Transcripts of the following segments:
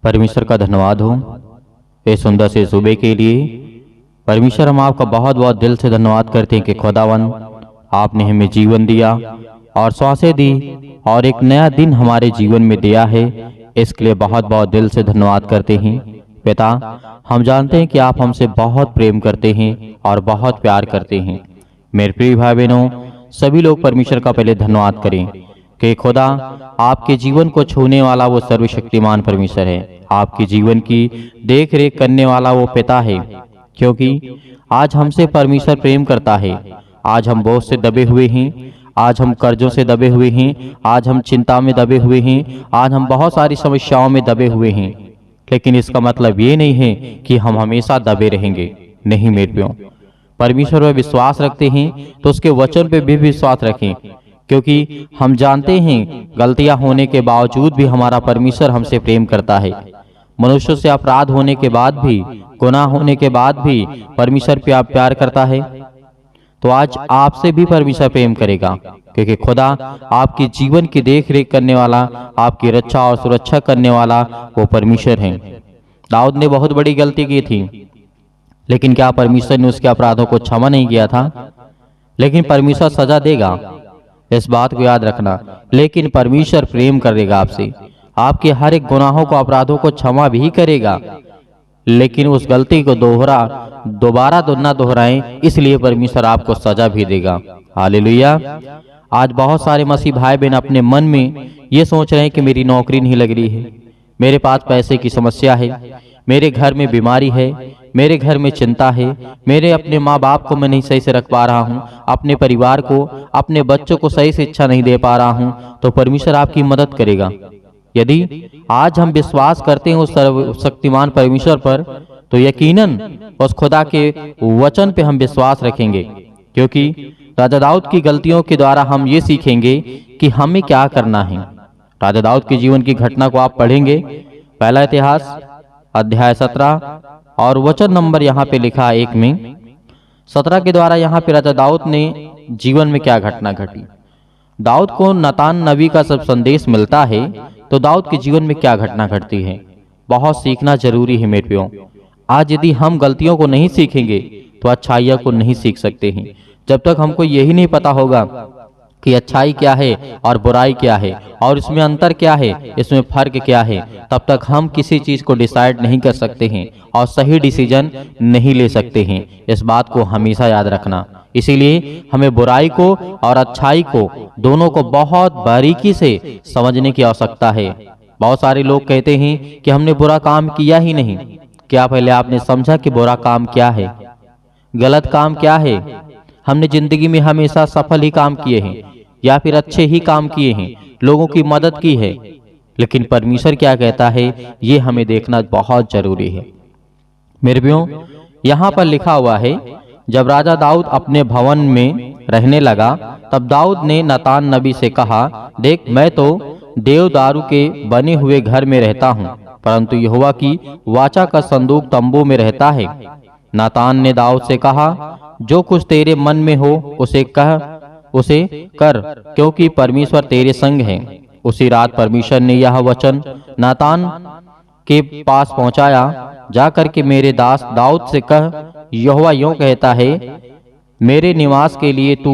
परमेश्वर का धन्यवाद हो इस सुंदर से सुबह के लिए। परमेश्वर, हम आपका बहुत बहुत दिल से धन्यवाद करते हैं कि खुदावन आपने हमें जीवन दिया और सांसें दी और एक नया दिन हमारे जीवन में दिया है। इसके लिए बहुत बहुत दिल से धन्यवाद करते हैं। पिता, हम जानते हैं कि आप हमसे बहुत प्रेम करते हैं और बहुत प्यार करते हैं। मेरे प्रिय भाई बहनों, सभी लोग परमेश्वर का पहले धन्यवाद करें कि खुदा आपके जीवन को छूने वाला वो सर्वशक्तिमान परमेश्वर है। आपके जीवन की देख रेख करने वाला वो पिता है, क्योंकि आज हमसे परमेश्वर प्रेम करता है। आज हम बोझ से दबे हुए हैं, आज हम कर्जों से दबे हुए हैं, आज हम चिंता में दबे हुए हैं, आज हम बहुत सारी समस्याओं में दबे हुए हैं। लेकिन इसका मतलब ये नहीं है कि हम हमेशा दबे रहेंगे। नहीं मेरे प्रियो, परमेश्वर पर विश्वास रखते हैं तो उसके वचन पे भी विश्वास रखें, क्योंकि हम जानते हैं गलतियां होने के बावजूद भी हमारा परमेश्वर हमसे प्रेम करता है। मनुष्यों से अपराध होने के बाद भी, गुनाह होने के बाद भी परमेश्वर प्यार करता है। तो आज आपसे भी परमेश्वर प्रेम करेगा, क्योंकि खुदा आपके जीवन की देख रेख करने वाला, आपकी रक्षा और सुरक्षा करने वाला वो परमेश्वर है। दाऊद ने बहुत बड़ी गलती की थी, लेकिन क्या परमेश्वर ने उसके अपराधों को क्षमा नहीं किया था? लेकिन परमेश्वर सजा देगा, इस बात को याद रखना। लेकिन परमेश्वर प्रेम करेगा आपसे, आपके हर एक गुनाहों को, अपराधों को क्षमा भी करेगा, लेकिन उस गलती को दोबारा ना दोहराएं, इसलिए परमेश्वर आपको सजा भी देगा। हालेलुया। आज बहुत सारे मसीह भाई बहन अपने मन में ये सोच रहे हैं कि मेरी नौकरी नहीं लग रही है, मेरे पास पैसे की समस्या है, मेरे घर में बीमारी है, मेरे घर में चिंता है, मेरे अपने माँ बाप को मैं नहीं सही से रख पा रहा हूँ, अपने परिवार को, अपने बच्चों को सही शिक्षा नहीं दे पा रहा हूँ। तो परमेश्वर आपकी मदद करेगा। यदि आज हम विश्वास करते हैं उस सर्वशक्तिमान परमेश्वर पर, तो यकीनन उस खुदा के वचन पे हम विश्वास रखेंगे, क्योंकि राजा दाऊद की गलतियों के द्वारा हम ये सीखेंगे कि हमें क्या करना है। राजा दाऊद के जीवन की घटना को आप पढ़ेंगे, पहला इतिहास अध्याय 17 और वचन नंबर यहाँ पे लिखा 1 में 17 के द्वारा यहाँ पे राजा दाऊद ने जीवन में क्या घटना घटी। दाऊद को नातान नबी का सब संदेश मिलता है, तो दाऊद के जीवन में क्या घटना घटती है। बहुत सीखना जरूरी है मेरे प्रियो। आज यदि हम गलतियों को नहीं सीखेंगे तो अच्छाइयों को नहीं सीख सकते हैं। जब तक हमको यही नहीं पता होगा कि अच्छाई क्या है और बुराई क्या है और इसमें अंतर क्या है, इसमें फर्क क्या है, तब तक हम किसी चीज को डिसाइड नहीं कर सकते हैं और सही डिसीजन नहीं ले सकते हैं। इस बात को हमेशा याद रखना। इसीलिए हमें बुराई को और अच्छाई को, दोनों को बहुत बारीकी से समझने की आवश्यकता है। बहुत सारे लोग कहते हैं कि हमने बुरा काम किया ही नहीं। क्या पहले आपने समझा कि बुरा काम क्या है, गलत काम क्या है? हमने जिंदगी में हमेशा सफल ही काम किए हैं या फिर अच्छे ही काम किए हैं, लोगों की मदद की है, लेकिन परमेश्वर क्या कहता है ये हमें देखना बहुत जरूरी है। मेरे प्रियो, यहाँ पर लिखा हुआ है, जब राजा दाऊद अपने भवन में रहने लगा, तब दाऊद ने नातान नबी से कहा, देख, मैं तो देवदारू के बने हुए घर में रहता हूँ, परंतु यहोवा की वाचा का संदूक तंबू में रहता है। नातान ने दाऊद से कहा, जो कुछ तेरे मन में हो उसे कर, क्योंकि परमेश्वर तेरे संग है। उसी रात परमेश्वर ने यह वचन नातान के पास पहुंचाया, जाकर के मेरे दास दाऊद से कह, यहोवा यूं कहता है, मेरे निवास के लिए तू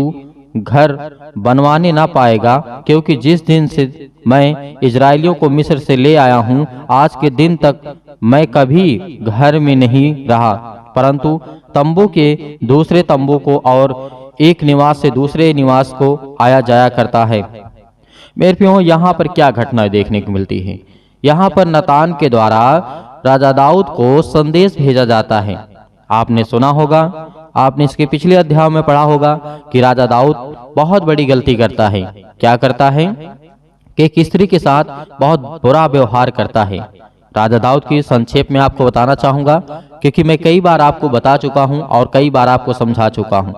घर बनवाने ना पाएगा, क्योंकि जिस दिन से मैं इजराइलियों को मिस्र से ले आया हूँ, आज के दिन तक मैं कभी घर में नहीं रहा, परंतु तंबू के दूसरे तंबू को और एक निवास से दूसरे निवास को आया जाया करता है। मेरे प्रियो, यहाँ पर क्या घटना देखने को मिलती है। यहाँ पर नातान के द्वारा राजा दाऊद को संदेश भेजा जाता है। आपने सुना होगा, आपने इसके पिछले अध्याय में पढ़ा होगा कि राजा दाऊद बहुत बड़ी गलती करता है। क्या करता है कि एक स्त्री के साथ बहुत बुरा व्यवहार करता है। राजा दाऊद की संक्षेप में आपको बताना चाहूंगा, क्योंकि मैं कई बार आपको बता चुका हूं और कई बार आपको समझा चुका हूं।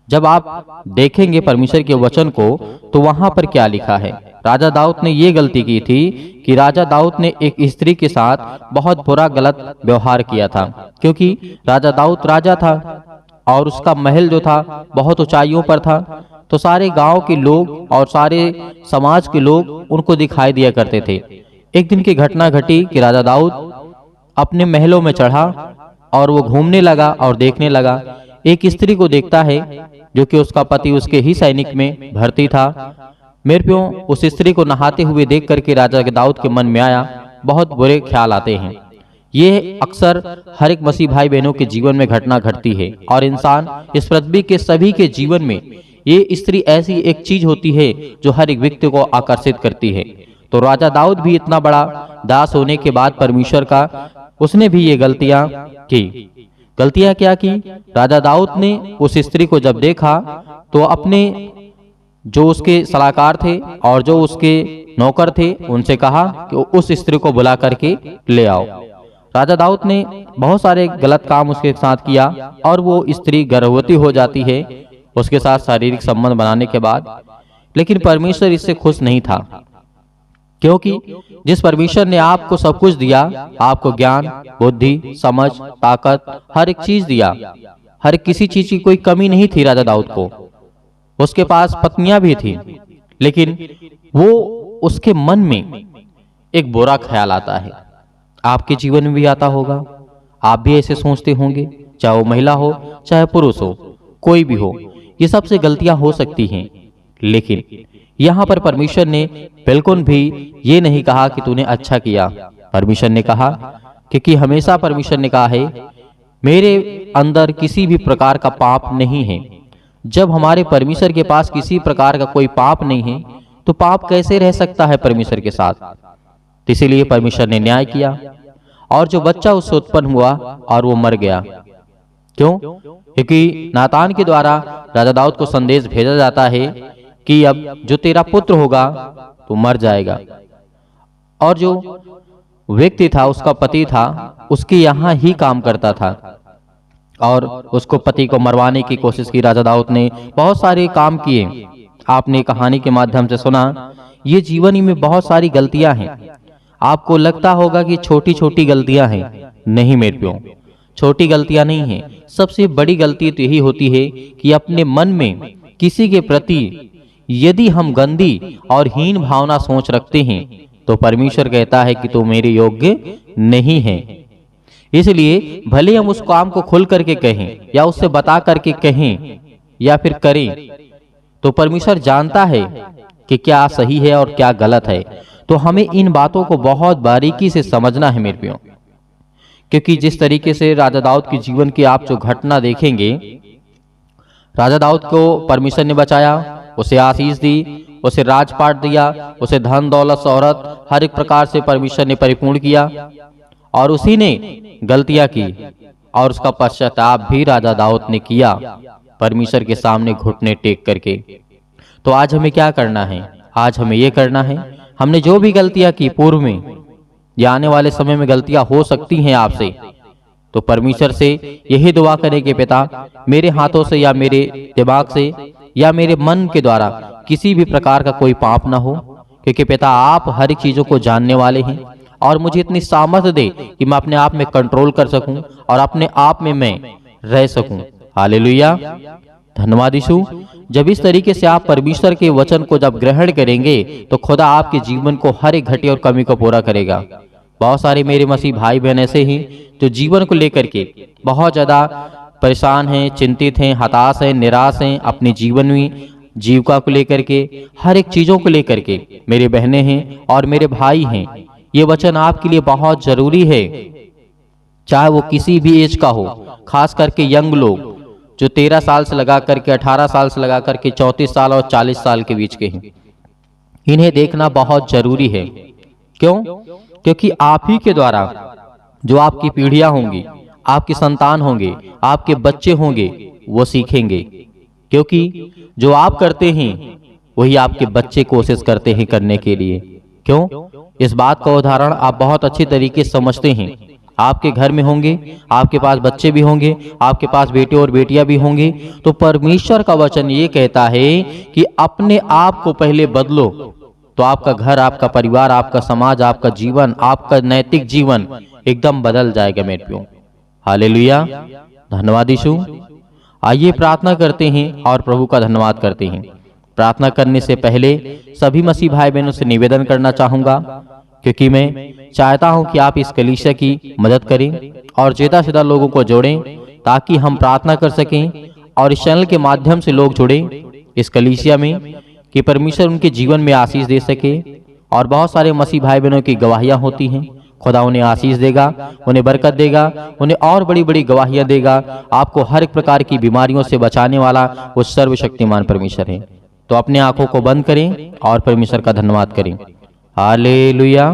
जब आप देखेंगे परमेश्वर के वचन को, तो वहां पर क्या लिखा है। राजा दाऊद ने ये गलती की थी कि राजा दाऊद ने एक स्त्री के साथ बहुत बुरा गलत व्यवहार किया था, क्योंकि राजा दाऊद राजा था और उसका महल जो था बहुत ऊंचाइयों पर था, तो सारे गांव के लोग और सारे समाज के लोग उनको दिखाई दिया करते थे। एक दिन की घटना घटी कि राजा दाऊद अपने महलों में चढ़ा और वो घूमने लगा और देखने लगा। एक स्त्री को देखता है जो कि उसका पति उसके ही सैनिक में भर्ती था। मेरे प्यो, उस स्त्री को नहाते हुए देख करके राजा दाऊद के मन में आया, बहुत बुरे ख्याल आते हैं। ये अक्सर हर एक मसीह भाई बहनों के जीवन में घटना घटती है और इंसान इस पृथ्वी के सभी के जीवन में ये स्त्री ऐसी एक चीज होती है जो हर एक व्यक्ति को आकर्षित करती है। तो राजा दाऊद भी इतना बड़ा दास होने के बाद परमेश्वर का, उसने भी ये गलतियां की। गलतियां क्या की? राजा दाऊद ने उस स्त्री को जब देखा तो अपने जो उसके सलाहकार थे और जो उसके नौकर थे उनसे कहा कि उस स्त्री को बुला करके ले आओ। राजा दाऊद ने बहुत सारे गलत काम उसके साथ किया और वो स्त्री गर्भवती हो जाती है उसके साथ शारीरिक संबंध बनाने के बाद। लेकिन परमेश्वर इससे खुश नहीं था, क्योंकि जिस परमेश्वर ने आपको सब कुछ दिया, आपको ज्ञान, बुद्धि, समझ, ताकत, हर एक चीज दिया, हर किसी चीज की कोई कमी नहीं थी राजा दाऊद को। उसके पास पत्नियां भी थी, लेकिन वो उसके मन में एक बुरा ख्याल आता है। आपके जीवन में भी आता होगा, आप भी ऐसे सोचते होंगे, चाहे वो महिला हो चाहे पुरुष हो, कोई भी हो, ये सबसे गलतियां हो सकती हैं। लेकिन यहाँ पर परमेश्वर ने बिल्कुल भी ये नहीं कहा कि तूने अच्छा किया। परमेश्वर ने कहा, क्योंकि हमेशा परमेश्वर ने कहा है मेरे अंदर किसी भी प्रकार का पाप नहीं है। जब हमारे परमेश्वर के पास किसी प्रकार का कोई पाप नहीं है तो पाप कैसे रह सकता है परमेश्वर के साथ? तो इसीलिए परमेश्वर ने न्याय किया और जो बच्चा उससे उत्पन्न हुआ और वो मर गया। क्यों? क्योंकि नातान के द्वारा राजा दाऊद को संदेश भेजा जाता है कि अब जो तेरा पुत्र होगा तो मर जाएगा। और जो व्यक्ति था, उसका पति था, उसके यहाँ ही काम करता था और उसको पति को मरवाने की कोशिश की। राजा दाऊद ने बहुत सारे काम किए, आपने कहानी के माध्यम से सुना। ये जीवन में बहुत सारी गलतियां हैं। आपको लगता होगा कि छोटी छोटी गलतियां हैं, नहीं मेरे प्यो, छोटी गलतियां नहीं हैं। सबसे बड़ी गलती तो यही होती है कि अपने मन में किसी के प्रति यदि हम गंदी और हीन भावना सोच रखते हैं तो परमेश्वर कहता है कि तू मेरे योग्य नहीं है। इसलिए भले हम उस काम को खुल करके कहें या उससे बता करके कहें या फिर करें, तो परमेश्वर जानता है कि क्या सही है और क्या गलत है। तो हमें इन बातों को बहुत बारीकी से समझना है मेरे प्यो, क्योंकि जिस तरीके से राजा दाऊद के जीवन की आप जो घटना देखेंगे, राजा दाऊद को परमेश्वर ने बचाया, उसे आशीष दी, उसे राजपाट दिया, उसे धन दौलत शोहरत हर एक प्रकार से परमेश्वर ने परिपूर्ण किया और उसी ने गलतियां की और उसका पश्चाताप भी राजा दाऊद ने किया परमेश्वर के सामने घुटने टेक करके। तो आज हमें क्या करना है? आज हमें ये करना है, हमने जो भी गलतियां की पूर्व में या आने वाले समय में गलतियां हो सकती हैं आपसे, तो परमेश्वर से यही दुआ करें कि पिता मेरे हाथों से या मेरे दिमाग से या मेरे मन के द्वारा किसी भी प्रकार का कोई पाप ना हो, क्योंकि पिता आप हर एक चीजों को जानने वाले हैं और मुझे इतनी सामर्थ्य दे कि मैं अपने आप में कंट्रोल कर सकूं और अपने आप में मैं रह सकूं। हालेलुया, धन्यवाद यीशु। जब इस तरीके से आप परमेश्वर के वचन को जब ग्रहण करेंगे तो खुदा आपके जीवन को हर एक घटी और कमी को पूरा करेगा। बहुत सारे मेरे मसीह भाई बहन ऐसे हैं जो जीवन को लेकर के बहुत ज्यादा परेशान हैं, चिंतित हैं, हताश हैं, निराश हैं, अपने जीवन में जीविका को लेकर के, हर एक चीजों को लेकर के। मेरे बहनें हैं और मेरे भाई हैं, ये वचन आपके लिए बहुत जरूरी है, चाहे वो किसी भी एज का हो, खास करके यंग लोग जो 13 साल से लगा करके 18 साल से लगा करके 34 साल और 40 साल के बीच के हैं। इन्हें देखना बहुत जरूरी है। क्यों? क्योंकि आप ही के द्वारा जो आपकी पीढ़ियां होंगी, आपके संतान होंगे, आपके बच्चे होंगे, वो सीखेंगे। क्योंकि जो आप करते हैं वही आपके बच्चे कोशिश करते हैं करने के लिए। क्यों? इस बात का उदाहरण आप बहुत अच्छी तरीके से समझते हैं। आपके घर में होंगे, आपके पास बच्चे भी होंगे, आपके पास बेटे और बेटियां भी होंगी, तो परमेश्वर का वचन ये कहता है कि अपने आप को पहले बदलो, तो आपका घर, आपका परिवार, आपका समाज, आपका जीवन, आपका नैतिक जीवन एकदम बदल जाएगा मेरे प्यो। हालेलुया, धन्यवाद यीशु। आइए प्रार्थना करते हैं और प्रभु का धन्यवाद करते हैं। प्रार्थना करने से पहले सभी मसीह भाई बहनों से निवेदन करना चाहूंगा क्योंकि मैं चाहता हूं कि आप इस कलीसिया की मदद करें और ज़्यादा से ज़्यादा लोगों को जोड़ें ताकि हम प्रार्थना कर सकें और इस चैनल के माध्यम से लोग जुड़ें इस कलीसिया में कि परमेश्वर उनके जीवन में आशीष दे सके। और बहुत सारे मसीह भाई बहनों की गवाहियां होती हैं, खुदा उन्हें आशीष देगा, उन्हें बरकत देगा, उन्हें और बड़ी बड़ी गवाहियां देगा। आपको हर एक प्रकार की बीमारियों से बचाने वाला वो सर्वशक्तिमान परमेश्वर है। तो अपने आंखों को बंद करें और परमेश्वर का धन्यवाद करें। हालेलुया।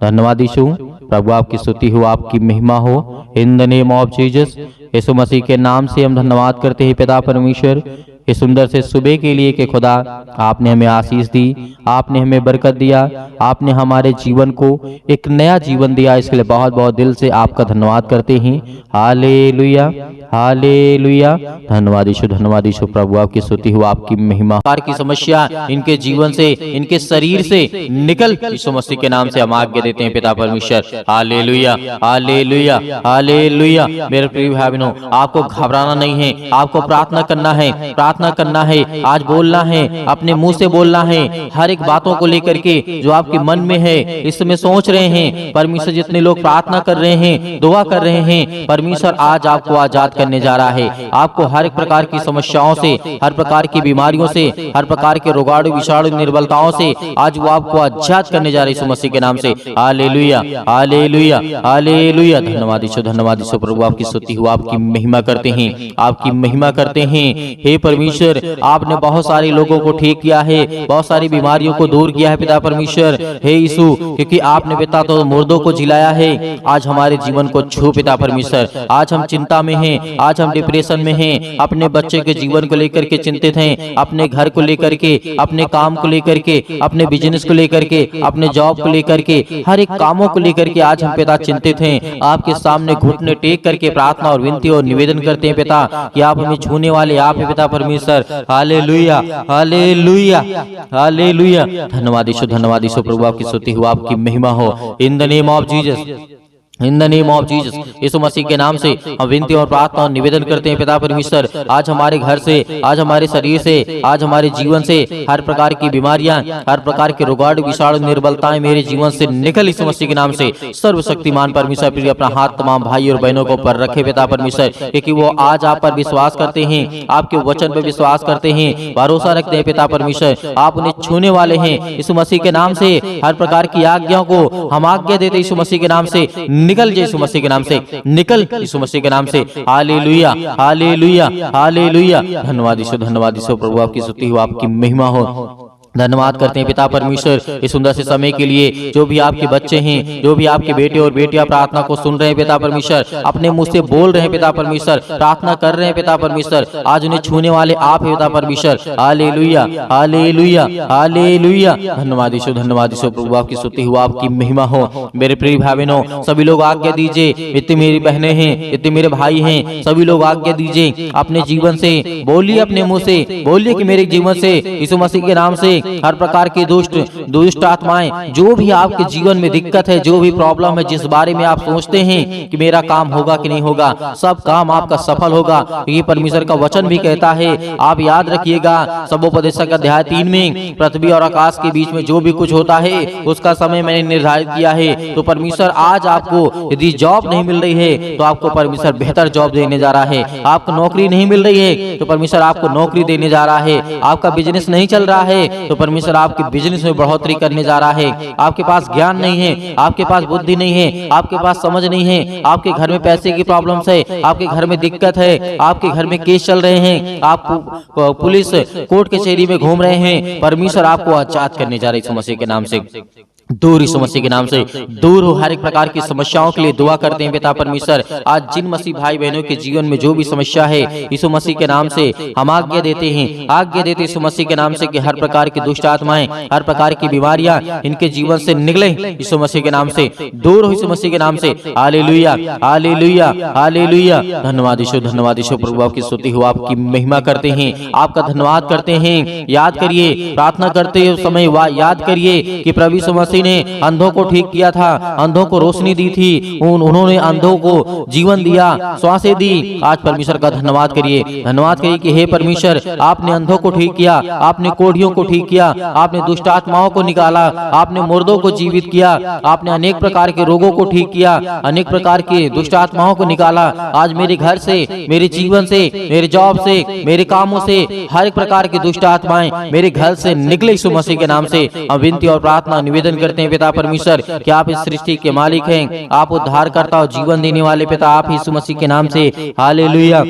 धन्यवाद यीशु, प्रभु आपकी स्तुति हो, आपकी महिमा हो। In the name of Jesus, Yeshu Masih के नाम से हम धन्यवाद करते हैं पिता परमेश्वर इस सुंदर से सुबह के लिए कि खुदा आपने हमें आशीष दी, आपने हमें बरकत दिया, आपने हमारे जीवन को एक नया जीवन दिया। इसके लिए बहुत बहुत दिल से आपका धन्यवाद करते हैं। Hallelujah, hallelujah. धन्यवाद यीशु, धन्यवाद यीशु, प्रभु आपकी स्तुति हो, आपकी महिमा। प्रकार की समस्या इनके जीवन से, इनके शरीर से निकल यीशु मसीह के नाम से हम आज्ञा देते हैं पिता परमेश्वर। Hallelujah, hallelujah, hallelujah. मेरे प्रिय भाई बहनों, आपको घबराना नहीं है, आपको प्रार्थना करना है, प्रार्थना करना है, आज बोलना है, अपने मुंह से बोलना है। हर एक बातों को लेकर के जो आपके मन में है, इस समय सोच रहे हैं, परमेश्वर जितने लोग प्रार्थना कर रहे हैं, दुआ कर रहे हैं, परमेश्वर आज आपको आजाद करने जा रहा है। आपको हर एक प्रकार की समस्याओं से, हर प्रकार की बीमारियों से, हर प्रकार के रोगाणु विषाणु निर्बलताओं से आज वो आपको आजाद करने जा रहे हैं यीशु मसीह के नाम से। Hallelujah, hallelujah, hallelujah. धन्यवाद यीशु, धन्यवाद यीशु, प्रभु आपकी स्तुति हो, आपकी महिमा करते हैं, आपकी महिमा करते हैं। हे परमेश्वर, आपने बहुत सारे लोगों को ठीक किया है, बहुत सारी बीमारियों को दूर किया है पिता परमेश्वर। हे यीशु, क्योंकि आपने पिता तो मुर्दों को जिलाया है, आज हमारे जीवन को छू पिता परमेश्वर। आज हम चिंता में हैं, आज हम डिप्रेशन में हैं, अपने बच्चे के जीवन को लेकर के चिंतित हैं, अपने घर को लेकर के, अपने काम को लेकर के, अपने बिजनेस को लेकर के, अपने जॉब को लेकर के, हर एक कामों को लेकर के आज हम पिता चिंतित हैं। आपके सामने घुटने टेक करके प्रार्थना और विनती और निवेदन करते हैं पिता कि आप हमें छूने वाले आप है पिता परमेश्वर। Hallelujah, hallelujah, hallelujah. धन्यवाद यीशु, धन्यवाद यीशु, प्रभु आपकी स्तुति हो, आपकी महिमा हो। In the name of Jesus, in the name of Jesus, Yeshu Masih के नाम से हम विनती और प्रार्थना और निवेदन करते हैं पिता परमेश्वर। आज हमारे घर से, आज हमारे शरीर से, आज हमारे जीवन से हर प्रकार की बीमारियां, हर प्रकार के रोगाणु विषाणु निर्बलताएं मेरे जीवन से निकल यीशु मसीह के नाम से। सर्वशक्तिमान परमेश्वर प्रिय अपना हाथ तमाम भाई और बहनों को पर रखे पिता परमेश्वर, क्योंकि वो आज आप पर विश्वास करते हैं, आपके वचन पर विश्वास करते हैं, भरोसा रखते हैं पिता परमेश्वर। आप उन्हें छूने वाले हैं यीशु मसीह के नाम से। हर प्रकार की आज्ञाओं को हम आज्ञा देते यीशु मसीह के नाम से, निकल यीशु मसीह के नाम से, निकल यीशु मसीह के नाम से। Hallelujah, hallelujah, hallelujah. धन्यवाद यीशु, धन्यवाद यीशु, प्रभु आपकी स्तुति हो, आपकी महिमा हो। धन्यवाद करते हैं पिता परमेश्वर इस सुंदर से समय के लिए। जो भी आपके बच्चे हैं, जो भी आपके बेटे और बेटियां प्रार्थना को सुन रहे हैं पिता परमेश्वर, अपने मुंह से बोल रहे हैं पिता परमेश्वर, प्रार्थना कर रहे हैं पिता परमेश्वर, आज उन्हें छूने वाले आप हैं पिता परमेश्वर। Hallelujah, hallelujah, hallelujah. धन्यवाद यीशु, धन्यवाद यीशु, प्रभु आपकी स्तुति हो, आपकी महिमा हो। मेरे प्रिय भाई बहनों, सभी लोग आज्ञा दीजिए, इतनी मेरी बहनें हैं, इतने मेरे भाई हैं, सभी लोग आज्ञा दीजिए अपने जीवन से, बोलिए अपने मुंह से, बोलिए कि मेरे जीवन से यीशु मसीह के नाम से हर प्रकार की दुष्ट आत्माएं, जो भी आपके जीवन में दिक्कत है, जो भी प्रॉब्लम है, जिस बारे में आप सोचते हैं कि मेरा काम होगा कि नहीं होगा, सब काम आपका सफल होगा। ये परमेश्वर का वचन भी कहता है। आप याद रखिएगा, सबोपदेशक अध्याय 3 में पृथ्वी और आकाश के बीच में जो भी कुछ होता है उसका समय मैंने निर्धारित किया है। तो परमेश्वर आज आपको यदि जॉब नहीं मिल रही है तो आपको परमेश्वर बेहतर जॉब देने जा रहा है। आपको नौकरी नहीं मिल रही है तो परमेश्वर आपको नौकरी देने जा रहा है। आपका बिजनेस नहीं चल रहा है तो परमेश्वर आपके बिजनेस में बढ़ोतरी करने जा रहा है। आपके पास ज्ञान नहीं है, आपके पास बुद्धि नहीं है, आपके पास समझ नहीं है, आपके घर में पैसे की प्रॉब्लम्स है, आपके घर में दिक्कत है, आपके घर में केस चल रहे हैं, आप पुलिस कोर्ट कचहरी में घूम रहे हैं, परमेश्वर आपको आजाद करने जा रहे हैं यीशु मसीह के नाम से। दूर यीशु मसीह के नाम से दूर हो हर एक प्रकार की समस्याओं के लिए दुआ करते हैं पिता परमेश्वर। आज जिन मसीह भाई बहनों के जीवन में जो भी समस्या है यीशु मसीह के नाम से हम आज्ञा देते हैं, आज्ञा देते यीशु मसीह के नाम से कि हर प्रकार की दुष्ट आत्माएं, हर प्रकार की बीमारियां इनके जीवन से निकले यीशु मसीह के नाम से, दूर हो यीशु मसीह के नाम से। Hallelujah, hallelujah, hallelujah. धन्यवाद यीशु, धन्यवाद यीशु, प्रभु आपकी स्तुति हो, आपकी महिमा करते हैं, आपका धन्यवाद करते हैं। याद करिए, प्रार्थना करते समय याद करिए कि प्रभु यीशु मसीह मसीह ने अंधों को ठीक किया था, अंधों को रोशनी दी थी, उन्होंने अंधों को जीवन दिया, श्वासें दी। आज परमेश्वर का धन्यवाद करिए, धन्यवाद करिए कि हे परमेश्वर, आपने अंधों को ठीक किया, आपने कोढ़ियों को ठीक किया, आपने दुष्ट आत्माओं को निकाला, आपने मुर्दों को जीवित किया, आपने अनेक प्रकार के रोगों को ठीक किया, अनेक प्रकार के दुष्ट आत्माओं को निकाला। आज मेरे घर से, मेरे जीवन से, मेरे जॉब से, मेरे कामों से हर एक प्रकार की दुष्ट आत्माएं मेरे घर से निकले यीशु मसीह के नाम से। हम विनती और प्रार्थना निवेदन करते हैं पिता परमेश्वर कि आप इस सृष्टि के मालिक हैं, आप उद्धारकर्ता और जीवन देने वाले पिता, आप यीशु मसीह के नाम से। Hallelujah,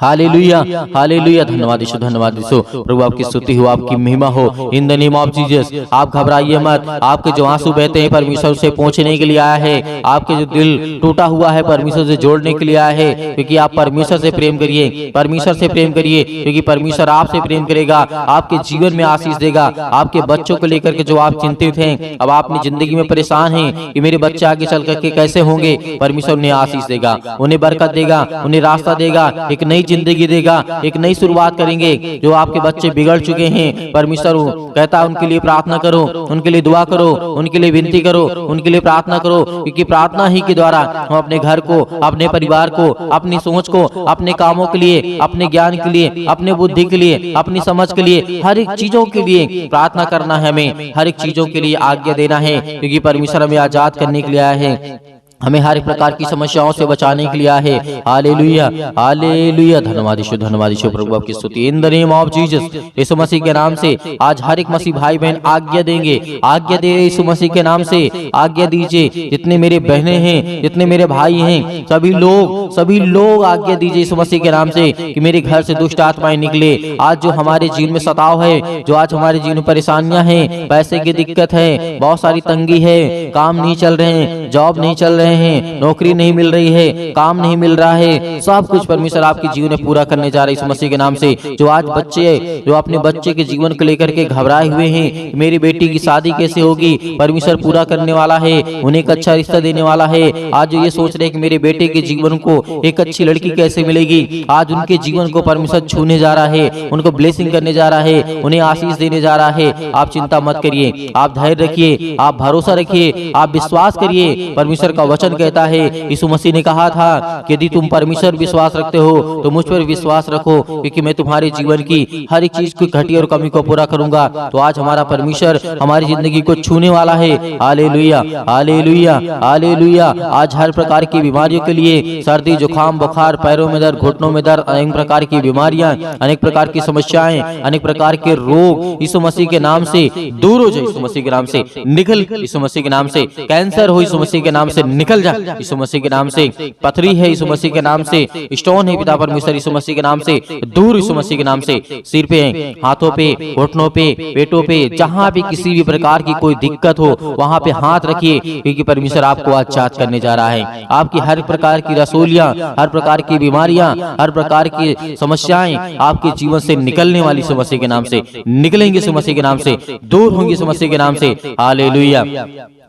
hallelujah, hallelujah. धन्यवाद यीशु, धन्यवाद यीशु। प्रभु आपकी स्तुति हो, आपकी महिमा हो। In the name of Jesus आप घबराइए मत। आपके जो आंसू बहते हैं परमेश्वर से पहुंचने के लिए आया है, आपके जो दिल टूटा हुआ है परमेश्वर से जोड़ने के लिए आया है, क्योंकि आप परमेश्वर से प्रेम करिए, परमेश्वर से प्रेम करिए, क्योंकि परमेश्वर आपसे प्रेम करेगा, आपके जीवन में आशीष देगा। आपके बच्चों को लेकर के जो आप चिंतित हैं, अब आप अपनी जिंदगी में परेशान हैं कि मेरे बच्चे आगे चल करके कैसे होंगे, परमेश्वर उन्हें आशीष देगा, उन्हें बरकत देगा, उन्हें रास्ता देगा, एक नई जिंदगी देगा, एक नई शुरुआत करेंगे। जो आपके बच्चे बिगड़ चुके हैं, परमेश्वर कहता है उनके लिए प्रार्थना करो, उनके लिए दुआ करो, उनके लिए विनती करो, उनके लिए प्रार्थना करो, क्योंकि प्रार्थना ही के द्वारा हम अपने घर को, अपने परिवार को, अपनी सोच को, अपने कामों के लिए, अपने ज्ञान के लिए, अपने बुद्धि के लिए, अपनी समझ के लिए, हर एक चीजों के लिए प्रार्थना करना है। हमें हर एक चीजों के लिए आज्ञा देना है, क्योंकि परमेश्वर हमें आजाद करने के लिए आया है, हमें हर एक प्रकार की समस्याओं से बचाने के लिए आया है। Hallelujah, hallelujah. धन्यवाद यीशु, धन्यवाद यीशु। प्रभु आपकी स्तुति। In the name of Jesus, Yeshu Masih के नाम से आज हर एक मसीह भाई बहन आज्ञा देंगे, आज्ञा दे यीशु मसीह के नाम से आज्ञा दीजिए। जितने मेरे बहनें हैं, जितने मेरे भाई हैं, सभी लोग आज्ञा दीजिए यीशु मसीह के नाम से कि मेरे घर से दुष्ट आत्माएं निकले। आज जो हमारे जीवन में सताव है, जो आज हमारे जीवन में परेशानियां हैं, पैसे की दिक्कत है, बहुत सारी तंगी है, काम नहीं चल रहे हैं, जॉब नहीं चल रहे हैं, नौकरी नहीं मिल रही है, काम नहीं मिल रहा है, सब कुछ परमेश्वर आपके जीवन में पूरा करने जा रहे हैं यीशु मसीह के नाम से। जो आज बच्चे, जो अपने बच्चे के जीवन को लेकर के घबराए हुए हैं, मेरी बेटी की शादी कैसे होगी, परमेश्वर पूरा करने वाला है, उन्हें एक अच्छा रिश्ता देने वाला है। आज जो ये सोच रहे हैं कि मेरे बेटे के जीवन को एक अच्छी लड़की कैसे मिलेगी, आज उनके जीवन को परमेश्वर छूने जा रहा है, उनको ब्लेसिंग करने जा रहा है, उन्हें आशीष देने जा रहा है। आप चिंता मत करिए, आप धैर्य रखिए, आप भरोसा रखिए, आप विश्वास करिए। परमेश्वर का वचन कहता है, यीशु मसीह ने कहा था कि यदि तुम परमेश्वर विश्वास रखते हो तो मुझ पर विश्वास रखो, क्योंकि मैं तुम्हारे जीवन की हर एक चीज की घटी और कमी को पूरा करूंगा। तो आज हमारा परमेश्वर हमारी जिंदगी को छूने वाला है। Hallelujah, hallelujah, hallelujah. आज हर प्रकार की बीमारियों के लिए, सर्दी, जुकाम, बुखार, पैरों में दर्द, घुटनों में दर्द, अनेक प्रकार की बीमारियां, अनेक प्रकार की समस्याएं, अनेक प्रकार के रोग यीशु मसीह के नाम से दूर हो जाए, यीशु मसीह के नाम से निकल, यीशु मसीह के नाम से कैंसर हो, यीशु मसीह के नाम से निकल जा, यीशु मसीह के नाम से पथरी है, यीशु मसीह के नाम से स्टोन है, पिता परमेश्वर यीशु मसीह के नाम से दूर, यीशु मसीह के नाम से सिर पे, हाथों पे, घुटनों पे, पेटों पे, जहां भी किसी भी प्रकार की कोई दिक्कत हो वहां पे हाथ रखिए, क्योंकि परमेश्वर आपको आजाद करने जा रहा है। आपकी हर प्रकार की रसोलियां, हर प्रकार की बीमारियां, हर प्रकार की समस्याएं आपके जीवन से निकलने वाली यीशु मसीह के नाम से निकलेंगे, यीशु मसीह के नाम से दूर होंगे, यीशु मसीह के नाम से। Hallelujah,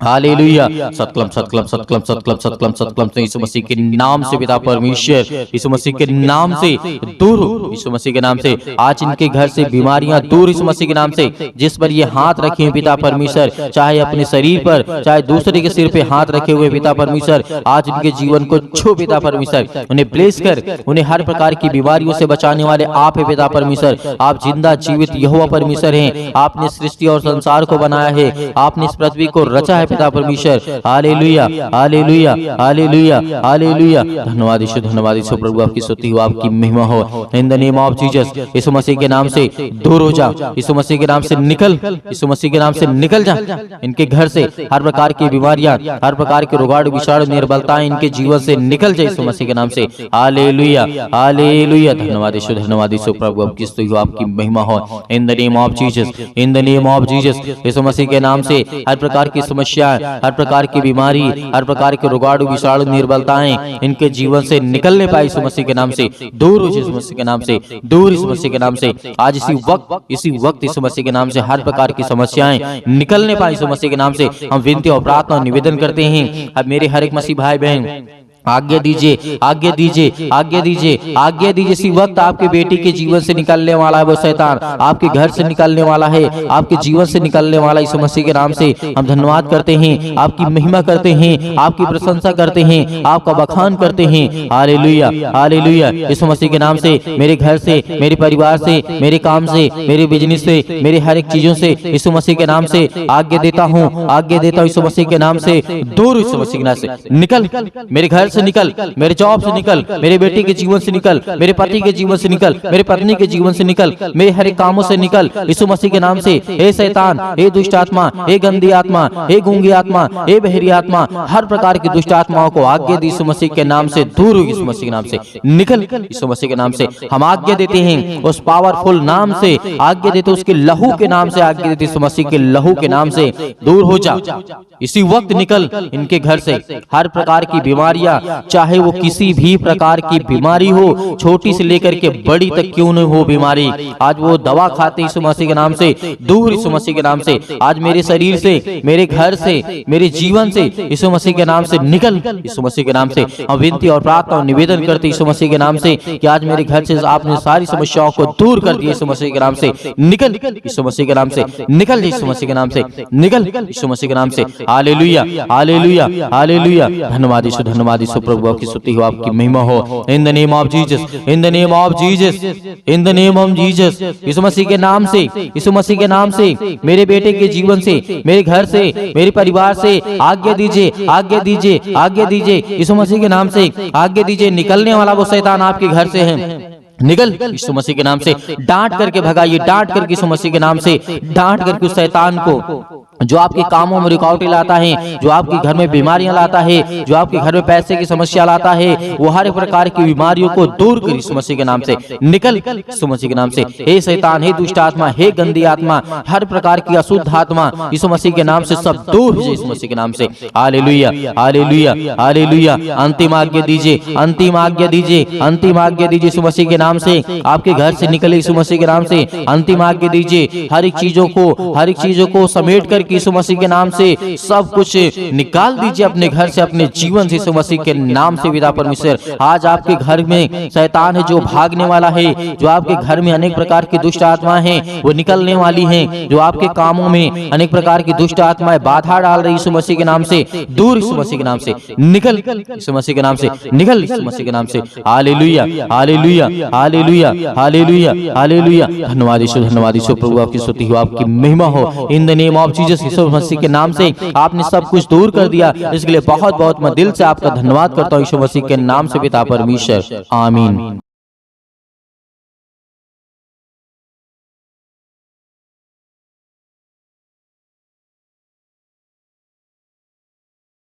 hallelujah. सतकलम, सतकलम, सतकलम, सतकलम, सतकलम, सतकलम। तो यीशु मसीह के नाम से पिता परमेश्वर यीशु मसीह के नाम से दूर हो, यीशु मसीह के नाम से आज इनके घर से बीमारियां दूर, यीशु मसीह के नाम से। जिस पर ये हाथ रखे हैं पिता परमेश्वर, चाहे अपने शरीर पर, चाहे दूसरे के सिर पे हाथ रखे हुए पिता परमेश्वर, आज इनके जीवन को छू पिता परमेश्वर, उन्हें ब्लेस कर, उन्हें हर प्रकार की बीमारियों से बचाने वाले आप है पिता परमेश्वर। आप जिंदा जीवित यहोवा परमेश्वर हैं। आपने सृष्टि और संसार को बनाया है, आपने इस पृथ्वी को रचा है पिता परमेश्वर। Hallelujah, hallelujah, hallelujah, hallelujah. धन्यवाद यीशु, धन्यवाद यीशु। प्रभु आपकी स्तुति हो, आपकी महिमा हो। In the name of Jesus, Yeshu Masih के नाम से दूर हो जा, यीशु मसीह के नाम से निकल, यीशु मसीह के नाम से निकल जा। इनके घर से हर प्रकार की बीमारियां, हर प्रकार के रोगाणु, विषाणु, निर्बलताएं इनके जीवन से निकल जाए, यीशु मसीह के नाम से। Hallelujah, hallelujah. धन्यवाद यीशु, धन्यवाद यीशु। प्रभु आपकी स्तुति हो, आपकी महिमा हो। In the name of Jesus, in the name of Jesus, Yeshu Masih के नाम से हर प्रकार की समस्या, हर प्रकार की बीमारी, हर प्रकार के रोगाणु, विषाणु, निर्बलताएं इनके जीवन से निकलने पाए, यीशु मसीह के नाम से दूर हो, यीशु मसीह के नाम से दूर, यीशु मसीह के नाम से। आज इसी वक्त यीशु मसीह के नाम से हर प्रकार की समस्याएं निकलने पाए, यीशु मसीह के नाम से हम विनती और प्रार्थना और निवेदन करते हैं। अब मेरे हर एक मसीह भाई बहन आज्ञा दीजिए, आज्ञा दीजिए, आज्ञा दीजिए, आज्ञा दीजिए। इसी वक्त आपके बेटी के जीवन से निकलने वाला है वो शैतान, आपके घर से निकलने वाला है, आपके जीवन से निकलने वाला। यीशु मसीह के नाम से हम धन्यवाद करते हैं, आपकी महिमा करते हैं, आपकी प्रशंसा करते हैं, आपका बखान करते हैं। Hallelujah, hallelujah. यीशु मसीह के नाम से मेरे घर से, मेरे परिवार से, मेरे काम से, मेरे बिजनेस से, मेरे हर एक चीजों से यीशु मसीह के नाम से आज्ञा देता हूँ, आज्ञा देता हूँ। यीशु मसीह के नाम से दूर, यीशु मसीह के नाम से निकल, मेरे घर से निकल, मेरे जॉब से निकल, मेरे बेटे के जीवन से निकल, मेरे पति के जीवन से निकल, मेरे पत्नी के जीवन से निकल, मेरे हर एक कामों से निकल यीशु मसीह के नाम से। हे शैतान, हे दुष्ट आत्मा, हे गंदी आत्मा, हे गूंगी आत्मा, हे बहरी आत्मा, हर प्रकार की दुष्ट आत्माओं को आज्ञा दी यीशु मसीह के नाम से दूर हो, यीशु मसीह के नाम से निकल, यीशु मसीह के नाम से हम आज्ञा देते हैं। उस पावरफुल नाम से आज्ञा देते, उसके लहू के नाम से आज्ञा देते, यीशु मसीह के लहू के नाम से दूर हो जा, इसी वक्त निकल इनके घर से। हर प्रकार की बीमारियां, चाहे वो किसी भी प्रकार की बीमारी हो, छोटी से लेकर के बड़ी तक क्यों न हो बीमारी, आज वो दवा खाते यीशु मसीह के नाम से दूर, यीशु मसीह के नाम से। आज मेरे शरीर से, मेरे घर से, मेरे जीवन से यीशु मसीह के नाम से निकल, यीशु मसीह के नाम से हम विनती और प्रार्थना और निवेदन करते यीशु मसीह के नाम से कि आज मेरे घर से आपने सारी समस्याओं को दूर कर दिया, यीशु मसीह के नाम से निकल, यीशु मसीह के नाम से निकल, यीशु मसीह के नाम से निकल, यीशु मसीह के नाम से। Hallelujah, hallelujah, hallelujah. धन्यवाद यीशु, धन्यवाद यीशु। प्रभु आपकी स्तुति हो, आपकी महिमा हो। In the name of Jesus, in the name of Jesus, in the name of Jesus. Yeshu Masih के नाम से, यीशु मसीह के नाम से मेरे बेटे के जीवन से, मेरे घर से, मेरे परिवार से आज्ञा दीजिए, आज्ञा दीजिए, आज्ञा दीजिए यीशु मसीह के नाम से आज्ञा दीजिए। निकलने वाला वो शैतान आपके घर से है, निकल यीशु मसीह के नाम से। डांट करके भगाइए, डांट करके यीशु मसीह के नाम से डांट करके उस शैतान को जो आपके कामों में रुकावटें लाता है, जो आपके घर में बीमारियां लाता है, जो आपके घर में पैसे की समस्या लाता है, वो हर प्रकार की बीमारियों को दूर कर यीशु मसीह के नाम से निकल, यीशु मसीह के नाम से। हे शैतान, हे दुष्ट आत्मा, हे गंदी आत्मा, हर प्रकार की अशुद्ध आत्मा यीशु मसीह के नाम से सब दूर हो जाए यीशु मसीह के नाम से। Hallelujah, hallelujah, hallelujah. अंतिम आज्ञा दीजिए, अंतिम आज्ञा दीजिए, अंतिम आज्ञा दीजिए यीशु मसीह के नाम से। आपके घर से निकले यीशु मसीह के नाम से अंतिम आज्ञा दीजिए। हर एक चीजों को, हर एक चीजों को समेट कर यीशु मसीह के नाम से सब कुछ निकाल दीजिए अपने घर से, अपने जीवन से यीशु मसीह के नाम से। पिता परमेश्वर, आज आपके घर में शैतान है जो भागने वाला है, जो आपके घर में अनेक प्रकार की दुष्ट आत्माएं हैं वो निकलने वाली हैं, जो आपके कामों में अनेक प्रकार की दुष्ट आत्माएं बाधा डाल रही यीशु मसीह के नाम से दूर, यीशु मसीह के नाम से निकल, यीशु मसीह के नाम से निकल, यीशु मसीह के नाम से। Hallelujah, hallelujah, hallelujah, hallelujah, hallelujah. धन्यवाद यीशु, धन्यवाद यीशु। प्रभु आपकी स्तुति हो, आपकी महिमा हो। In the name of Jesus, Yeshu Masih के नाम से आपने सब कुछ दूर कर दिया, इसके लिए बहुत बहुत मैं दिल से आपका धन्यवाद करता हूँ यीशु मसीह के नाम से पिता परमेश्वर, आमीन।